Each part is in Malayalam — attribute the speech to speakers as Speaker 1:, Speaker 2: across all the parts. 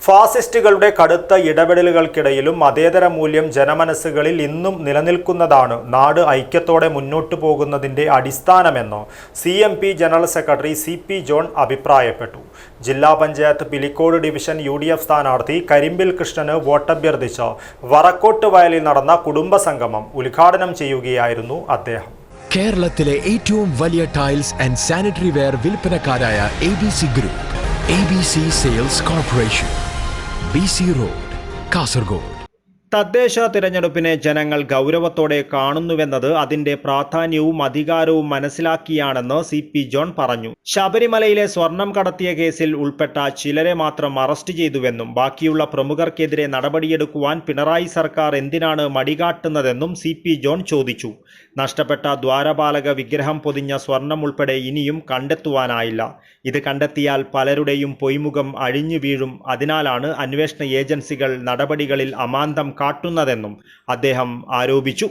Speaker 1: ഫാസിസ്റ്റുകളുടെ കടുത്ത ഇടപെടലുകൾക്കിടയിലും മതേതര മൂല്യം ജനമനസ്സുകളിൽ ഇന്നും നിലനിൽക്കുന്നതാണ് നാട് ഐക്യത്തോടെ മുന്നോട്ടു പോകുന്നതിൻ്റെ അടിസ്ഥാനമെന്ന് CMP general secretary CP John അഭിപ്രായപ്പെട്ടു. ജില്ലാ പഞ്ചായത്ത് പിലിക്കോട് ഡിവിഷൻ UDF സ്ഥാനാർത്ഥി കരിമ്പിൽ കൃഷ്ണന് വോട്ടഭ്യർത്ഥിച്ച് വറക്കോട്ട് വയലിൽ നടന്ന കുടുംബസംഗമം ഉദ്ഘാടനം ചെയ്യുകയായിരുന്നു അദ്ദേഹം.
Speaker 2: കേരളത്തിലെ ഏറ്റവും വലിയ ടൈൽസ് ആൻഡ് സാനിറ്ററി വെയർ വിൽപ്പനക്കാരായ ABC group, ABC sales corporation, BC road, Kasaragod.
Speaker 1: തദ്ദേശ തിരഞ്ഞെടുപ്പിനെ ജനങ്ങൾ ഗൗരവത്തോടെ കാണുന്നുവെന്നത് അതിന്റെ പ്രാധാന്യവും അധികാരവും മനസ്സിലാക്കിയാണെന്ന് CP ജോൺ പറഞ്ഞു. ശബരിമലയിലെ സ്വർണം കടത്തിയ കേസിൽ ഉൾപ്പെട്ട ചിലരെ മാത്രം അറസ്റ്റ് ചെയ്തുവെന്നും ബാക്കിയുള്ള പ്രമുഖർക്കെതിരെ നടപടിയെടുക്കുവാൻ പിണറായി സർക്കാർ എന്തിനാണ് മടികാട്ടുന്നതെന്നും CP ജോൺ ചോദിച്ചു. നഷ്ടപ്പെട്ട ദ്വാരപാലക വിഗ്രഹം പൊതിഞ്ഞ സ്വർണം ഉൾപ്പെടെ ഇനിയും കണ്ടെത്തുവാനായില്ല. ഇത് കണ്ടെത്തിയാൽ പലരുടെയും പൊയ്മുഖം അഴിഞ്ഞു വീഴും. അതിനാലാണ് അന്വേഷണ ഏജൻസികൾ നടപടികളിൽ അമാന്തം കാട്ടുന്നതെന്നും അദ്ദേഹം ആരോപിച്ചു.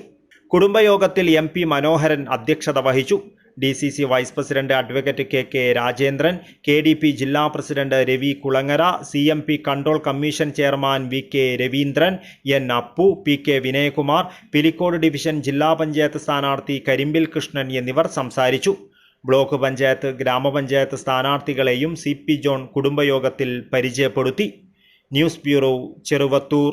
Speaker 1: കുടുംബയോഗത്തിൽ MP മനോഹരൻ അധ്യക്ഷത വഹിച്ചു. DCC vice president advocate KK Rajendran, KDP ജില്ലാ president Ravi Kulangara, CMP control commission chairman VK Raveendran, N Appu, PK Vinayakumar, Pilicode division ജില്ലാ പഞ്ചായത്ത് സ്ഥാനാർത്ഥി കരിമ്പിൽ കൃഷ്ണൻ എന്നിവർ സംസാരിച്ചു. ബ്ലോക്ക് പഞ്ചായത്ത്, ഗ്രാമപഞ്ചായത്ത് സ്ഥാനാർത്ഥികളെയും CP ജോൺ കുടുംബയോഗത്തിൽ പരിചയപ്പെടുത്തി. News bureau, Cheruvathur.